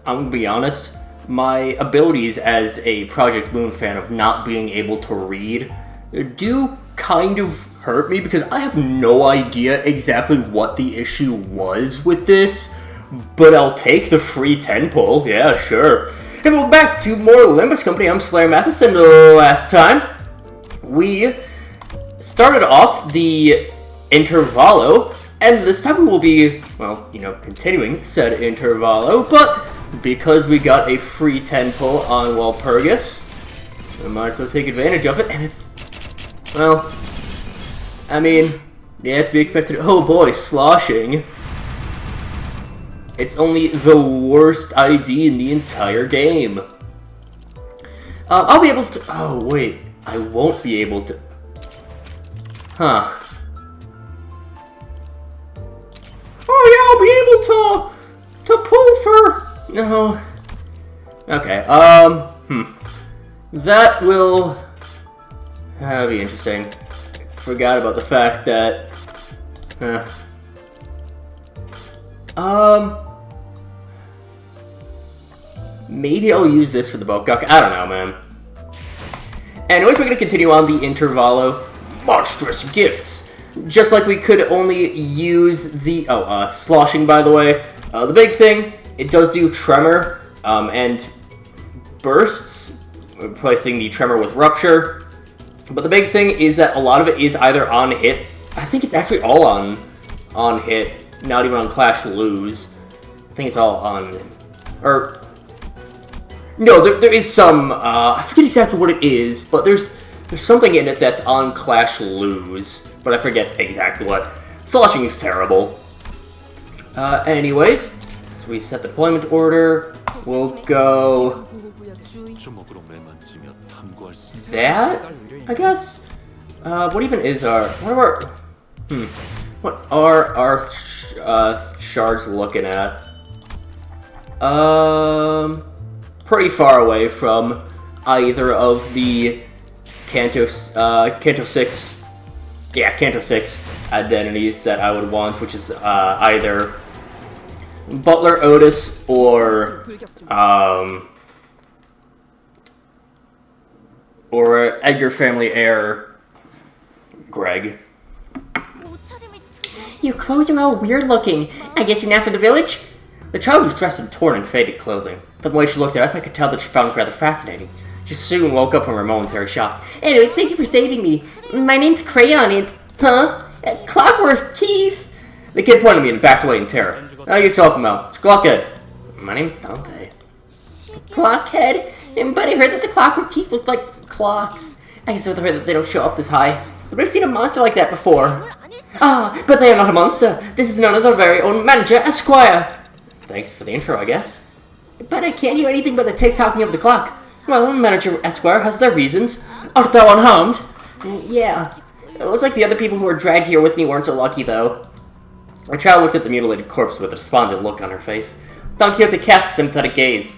I'm gonna be honest, my abilities as a Project Moon fan of not being able to read do kind of hurt me because I have no idea exactly what the issue was with this, but I'll take the free 10 pull, yeah, sure. And welcome back to more Limbus Company. I'm SlayerMathis, and last time we started off the Intervallo, and this time we will be, well, continuing said Intervallo, but because we got a free 10 pull on Walpurgis, we might as well take advantage of it, and it's, well, I mean, yeah, to be expected. Oh boy, sloshing. It's only the worst ID in the entire game. I'll be able to... Oh, wait. I won't be able to... Huh. Oh, yeah, I'll be able to pull for... No. Okay, That will... That'll be interesting. Forgot about the fact that... Maybe I'll use this for the bulk guck. I don't know, man. Anyways, we're going to continue on the Intervallo monstrous gifts. Just like we could only use the... sloshing, by the way. The big thing, it does do tremor, and bursts, replacing the tremor with rupture. But the big thing is that a lot of it is either on hit. I think it's actually all on hit, not even on clash lose. I think it's all on... Or... No, there is some, I forget exactly what it is, but there's something in it that's on clash lose, but I forget exactly what. Sloshing is terrible. Anyways, so we set the deployment order. We'll go... That, I guess? What even is our... What are our shards looking at? Pretty far away from either of the Canto 6 identities that I would want, which is either Butler Otis or Edgar family heir Greg. Your clothes are all weird looking. I guess you're not from the village? The child was dressed in torn and faded clothing. From the way she looked at us, I could tell that she found us rather fascinating. She soon woke up from her momentary shock. Anyway, thank you for saving me. My name's Crayon and... Huh? Clockworth Keith? The kid pointed at me and backed away in terror. What are you talking about? It's Clockhead. My name's Dante. Clockhead? But I heard that the Clockworth Keith looked like clocks. I guess I heard that they don't show up this high. I've never seen a monster like that before. Ah, but they are not a monster. This is none of their very own manager, Esquire. Thanks for the intro, I guess. But I can't hear anything but the tick-tocking of the clock. Well, Manager Esquire has their reasons. Art thou unharmed? Yeah. It looks like the other people who were dragged here with me weren't so lucky, though. The child looked at the mutilated corpse with a despondent look on her face. Don Quixote cast a sympathetic gaze.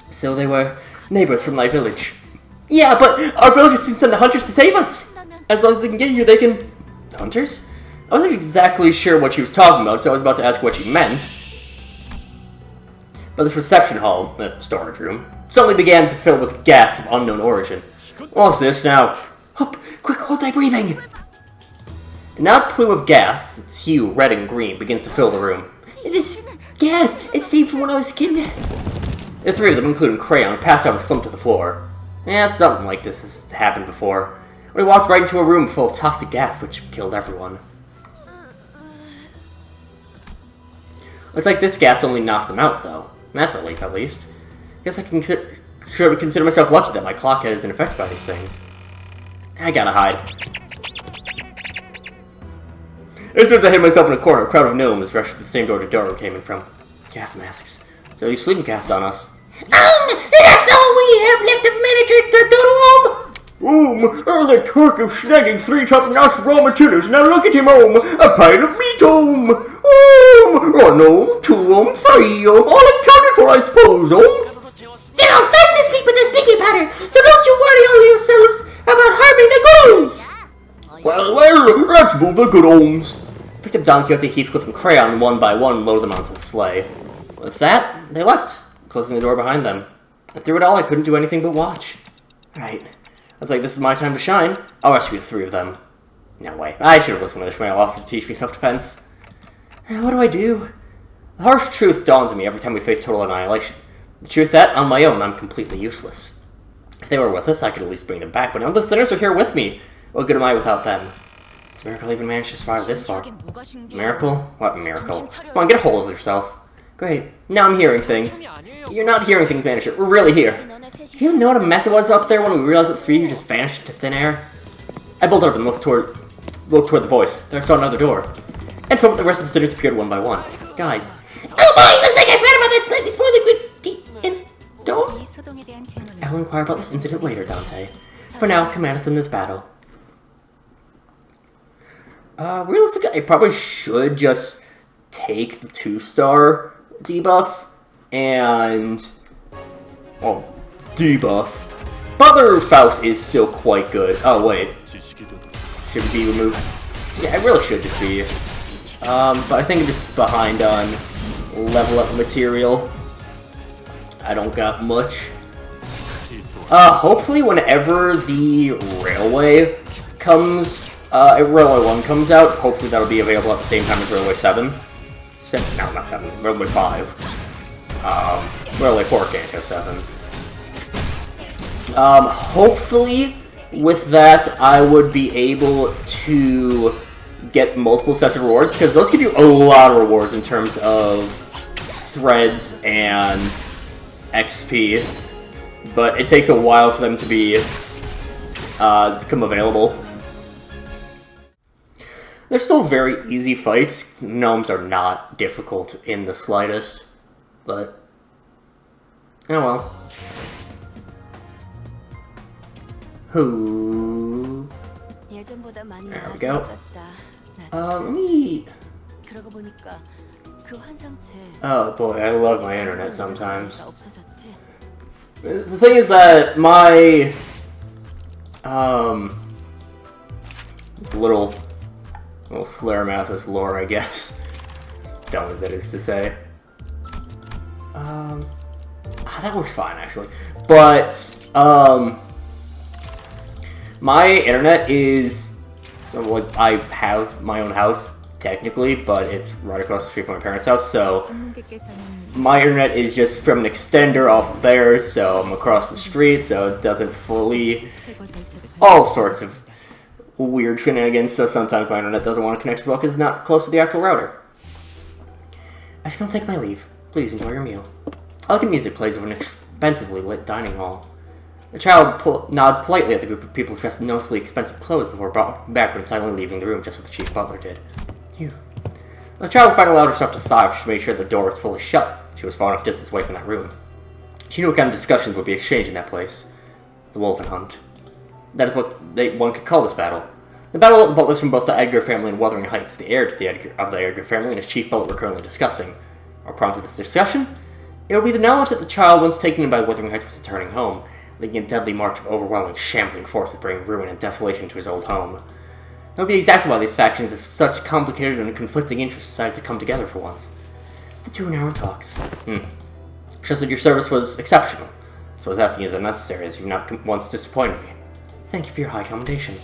So they were neighbors from thy village. Yeah, but our villagers can send the hunters to save us. As long as they can get here, they can... Hunters? I wasn't exactly sure what she was talking about, so I was about to ask what she meant. But this reception hall, storage room, suddenly began to fill with gas of unknown origin. What's this now? Up! Quick, hold thy breathing! A now plume of gas, its hue red and green, begins to fill the room. This gas is saved from when I was skinned. The three of them, including Crayon, passed out and slumped to the floor. Yeah, something like this has happened before. We walked right into a room full of toxic gas, which killed everyone. Looks like this gas only knocked them out, though. That's relief, at least. Guess I can consider myself lucky that my clockhead isn't affected by these things. I gotta hide. As soon as I hid myself in a corner, a crowd of gnomes rushed to the same door Doro came in from. Gas masks. So you sleeping gas on us. That's all we have left of Manager Dodoro! The Turk of snagging 3 top-notch raw materials. Now look at him, a pile of meat, 1, 2, 3, all accounted for, I suppose, They're all fast asleep with a sleepy pattern, so don't you worry all yourselves about harming the goons! Well, let's move the good homes. Picked up Don Quixote, Heathcliff, and Crayon one by one and loaded them onto the sleigh. With that, they left. closing the door behind them. And through it all, I couldn't do anything but watch. Right. I was like, this is my time to shine. I'll rescue the three of them. No way. I should have listened to the Ishmael offered to teach me self-defense. What do I do? The harsh truth dawns on me every time we face total annihilation. The truth that, on my own, I'm completely useless. If they were with us, I could at least bring them back, but none of the sinners are here with me. What good am I without them? It's a miracle I even managed to survive this far. Miracle? What miracle? Come on, get a hold of yourself. Great. Now I'm hearing things. You're not hearing things, manager. We're really here. You know what a mess it was up there when we realized that the three of you just vanished into thin air? I bolted up and looked toward the voice. Then I saw another door. And from it, the rest of the sinners appeared one by one. Guys. Oh boy, looks like I forgot about that slightly spoiling good door. I will inquire about this incident later, Dante. For now, command us in this battle. Realistically, I probably should just take the 2-star debuff and, well, debuff. Butler Faust is still quite good. Oh, wait. Should it be removed? Yeah, I really should just be. But I think I'm just behind on level up material. I don't got much. Hopefully whenever the Railway comes, Railway 1 comes out, hopefully that'll be available at the same time as Railway 7. No, not 7. Railway 5. Railway 4 Kanto 7. Hopefully, with that, I would be able to get multiple sets of rewards, because those give you a lot of rewards in terms of threads and XP, but it takes a while for them to be become available. They're still very easy fights. Gnomes are not difficult in the slightest, but oh well. Who? There we go. Let me... Oh boy, I love my internet sometimes. The thing is that my... It's a little SlayerMathis lore, I guess. As dumb as that is to say. That works fine, actually. But, my internet is, like, I have my own house, technically, but it's right across the street from my parents' house, so my internet is just from an extender off of theirs, so I'm across the street, so it doesn't fully, all sorts of weird shenanigans, so sometimes my internet doesn't want to connect as well because it's not close to the actual router. I should now take my leave. Please enjoy your meal. Elegant music plays over an expensively lit dining hall. The child nods politely at the group of people dressed in noticeably expensive clothes before brought back and silently leaving the room just as the chief butler did. Phew. The child finally allowed herself to sigh as she made sure the door was fully shut. She was far enough distance away from that room. She knew what kind of discussions would be exchanged in that place. The Wolven Hunt. That is what one could call this battle. The battle that the butlers from both the Edgar family and Wuthering Heights, the heir to the Edgar family and his chief butler, were currently discussing. Or prompted this discussion? It would be the knowledge that the child once taken in by Wuthering Heights was returning home, leading a deadly march of overwhelming, shambling forces bringing ruin and desolation to his old home. That would be exactly why these factions of such complicated and conflicting interests decided to come together for once. The 2-hour talks. Trust that your service was exceptional, so I was asking as unnecessary as you've not once disappointed me. Thank you for your high commendation.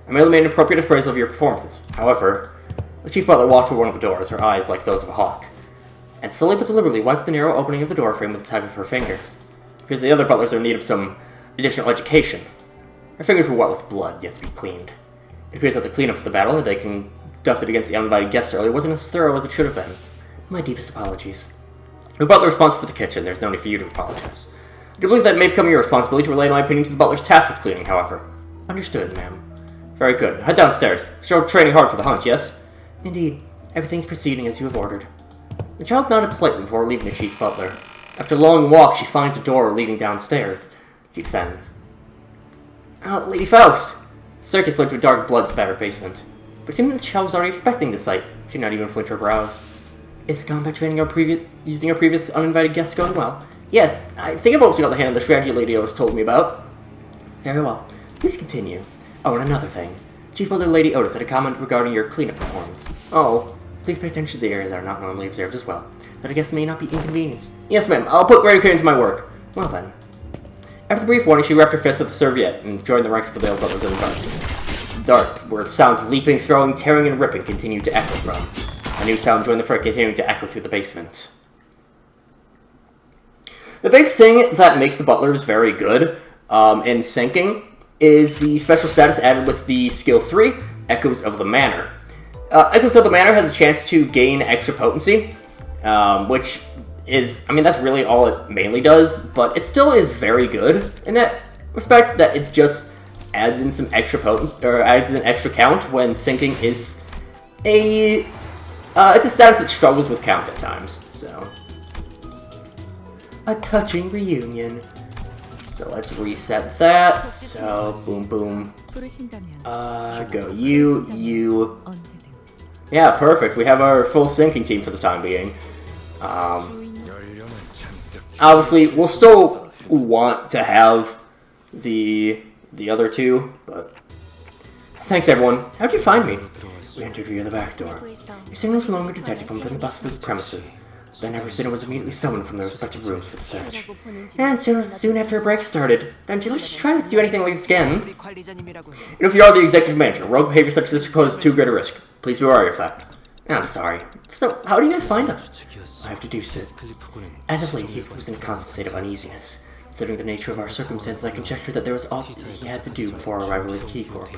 I merely made an appropriate appraisal of your performances. However, the chief butler walked toward one of the doors, her eyes like those of a hawk, and slowly but deliberately wiped the narrow opening of the door frame with the tip of her fingers. It appears the other butlers are in need of some additional education. Her fingers were wet with blood, yet to be cleaned. It appears that the cleanup for the battle that they conducted against the uninvited guests earlier wasn't as thorough as it should have been. My deepest apologies. The butler responsible for the kitchen. There's no need for you to apologize. I do believe that it may become your responsibility to relay my opinion to the butler's tasked with cleaning, however. Understood, ma'am. Very good. Head downstairs. You're training hard for the hunt, yes? Indeed. Everything's proceeding as you have ordered. The child nodded politely before leaving the chief butler. After a long walk, she finds a door leading downstairs. She descends. Lady Faust! The staircase led to a dark, blood-spattered basement. But it seemed that the child was already expecting the sight. She did not even flinch her brows. Is the combat training using our previous uninvited guests going well? Yes, I think I'm almost got the hand of the strategy Lady Otis told me about. Very well. Please continue. Oh, and another thing. Chief Butler Lady Otis had a comment regarding your cleanup performance. Oh, please pay attention to the areas that are not normally observed as well. that I guess may not be inconvenienced. Yes, ma'am. I'll put greater care into my work. Well then. After the brief warning, she wrapped her fist with a serviette and joined the ranks of the Veiled Brothers in the dark, where the sounds of leaping, throwing, tearing, and ripping continued to echo from. A new sound joined the fray, continuing to echo through the basement. The big thing that makes the Butlers very good in syncing is the special status added with the skill 3, Echoes of the Manor. Echoes of the Manor has a chance to gain extra potency, which is, I mean, that's really all it mainly does, but it still is very good in that respect, that it just adds in some extra potency, or adds an extra count when syncing is it's a status that struggles with count at times, so. A touching reunion. So let's reset that, so boom boom. Go you. Yeah, perfect, we have our full syncing team for the time being. Obviously, we'll still want to have the other two, but thanks everyone. How'd you find me? We entered via the back door. Your signals were no longer detected from within the bus's premises. Then every sinner was immediately summoned from their respective rooms for the search. And soon after a break started, don't you let's try to do anything like this again. And if you are the executive manager, rogue behavior such as this poses too great a risk. Please be wary of that. I'm sorry. So, how do you guys find us? I have deduced it. As of late, Heath was in a constant state of uneasiness. Considering the nature of our circumstances, I conjectured that there was all he had to do before our arrival at Key Corp.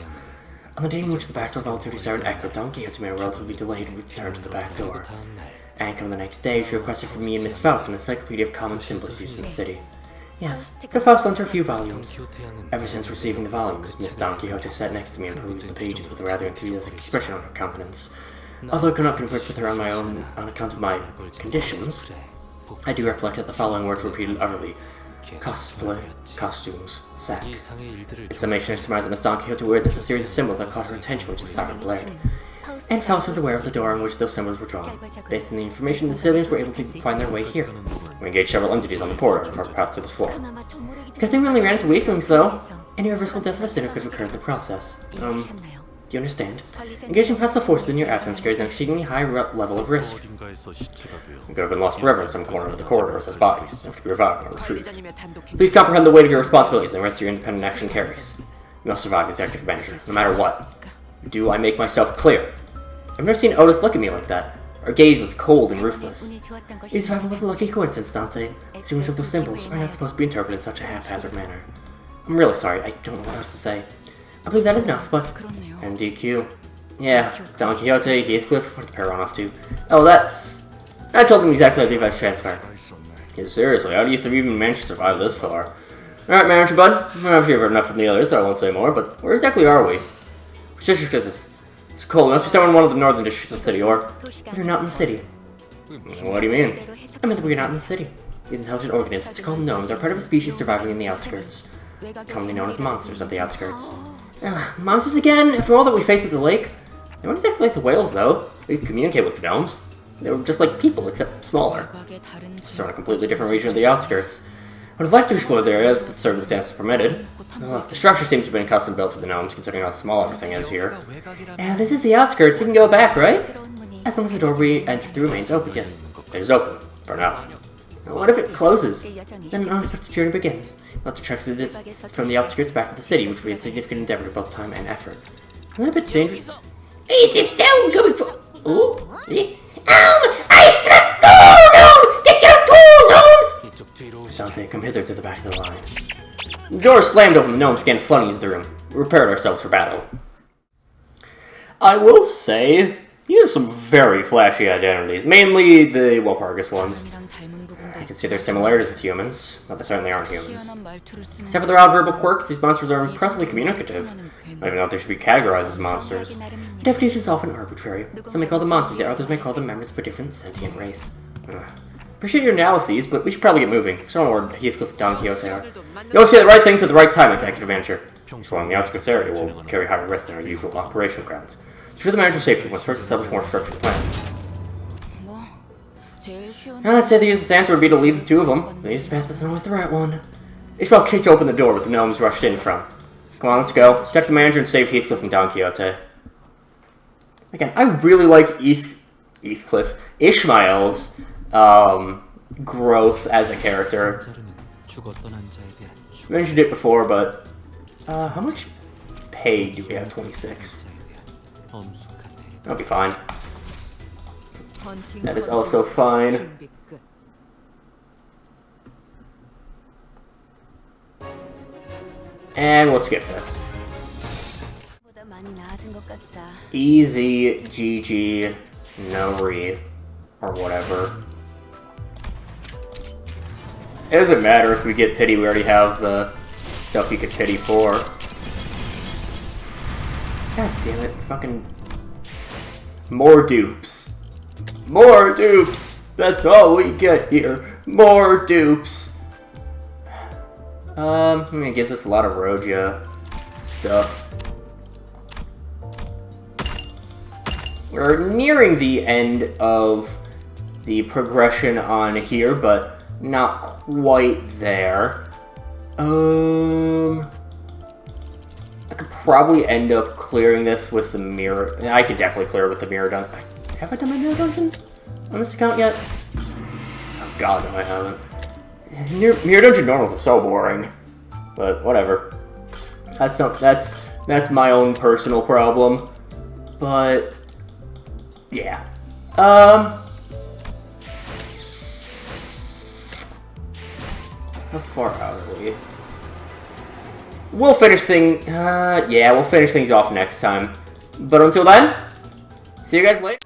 On the day in which the back door volatility siren echoed, Don Quixote made a relatively delayed return to the back door. And come the next day, she requested from me and Miss Faust an encyclopedia of common symbols used in the city. Yes, so Faust lent her a few volumes. Ever since receiving the volumes, Miss Don Quixote sat next to me and perused the pages with a rather enthusiastic expression on her countenance. Although I could not converse with her on my own on account of my conditions, I do recollect that the following words were repeated utterly. Cosplay, costumes, sack. In summation, I surmised that Miss Don Quixote witnessed a series of symbols that caught her attention which the siren blared. And Faust was aware of the door on which those symbols were drawn. Based on the information, the civilians were able to find their way here. We engaged several entities on the corridor for our path to this floor. Good thing we only ran into weaklings, though. Any irreversible death of a sinner could have occurred in the process. Do you understand? Engaging hostile forces in your absence carries an exceedingly high level of risk. We could have been lost forever in some corner of the corridors as bodies, have to be revived or retrieved. Please comprehend the weight of your responsibilities and the rest of your independent action carries. You must survive as executive manager, no matter what. Do I make myself clear? I've never seen Otis look at me like that. Our gaze was cold and ruthless. Your survival was a lucky coincidence, Dante. Series of those symbols are not supposed to be interpreted in such a haphazard manner. I'm really sorry, I don't know what else to say. I believe that is enough, but... MDQ. Yeah, Don Quixote, Heathcliff, what did the pair run off to? Oh, that's... I told them exactly how the events transpired. Yeah, seriously, how do you even manage to survive this far? Alright, manager bud. I'm not sure you've heard enough from the others, so I won't say more, but where exactly are we? Which district is this? It's cold. It must be somewhere in one of the northern districts of the city, or... We're not in the city. What do you mean? I mean that we're not in the city. These intelligent organisms, called gnomes, are part of a species surviving in the outskirts. Commonly known as monsters of the outskirts. Ugh, monsters again? After all that we faced at the lake? They weren't exactly like the whales, though. They could communicate with the gnomes. They were just like people, except smaller. So in a completely different region of the outskirts. I would have liked to explore the area if the circumstances permitted. Well, the structure seems to have been custom built for the gnomes, considering how small everything is here. And this is the outskirts, we can go back, right? As long as the door we entered through remains open, yes. It is open, for now. What if it closes? Then an unexpected journey begins. We'll have to trek through this from the outskirts back to the city, which will be a significant endeavor to both time and effort. A little bit dangerous. Hey, this down coming for... Oh? I threat... Oh, no! Get your tools, Holmes! Dante, come hither to the back of the line. The door slammed open, the gnomes began flooding into the room. We prepared ourselves for battle. I will say, you have some very flashy identities, mainly the Walpurgis ones. I can see their similarities with humans, but they certainly aren't humans. Except for their odd verbal quirks, these monsters are impressively communicative. I don't even know if they should be categorized as monsters. The definition is often arbitrary. Some may call them monsters, yet others may call them members of a different sentient race. Appreciate your analyses, but we should probably get moving. So I don't know where Heathcliff and Don Quixote are. You always say the right things at the right time, executive manager. Exploring the outskirts area will carry higher risk than our usual operational grounds. To ensure the manager's safety, we must first establish a more structured plan. I'd say the easiest answer would be to leave the two of them. The easiest path isn't always the right one. Ishmael kicked open the door with the gnomes rushed in from. Come on, let's go. Protect the manager and save Heathcliff and Don Quixote. Again, I really like Heathcliff, Ishmael's growth as a character. Mentioned it before, but how much pay do we have? 26. That'll be fine. That is also fine. And we'll skip this. Easy, GG, no read, or whatever. It doesn't matter if we get pity, we already have the stuff you could pity for. God damn it, fucking... More dupes. More dupes! That's all we get here. More dupes! It gives us a lot of Roja stuff. We're nearing the end of the progression on here, but not quite there. I could probably end up clearing this with the mirror. I could definitely clear it with the mirror dungeon. Have I done my mirror dungeons on this account yet? Oh god, no I haven't. Mirror dungeon normals are so boring. But whatever. That's my own personal problem. But yeah. How far out are we? We'll finish we'll finish things off next time. But until then, see you guys later.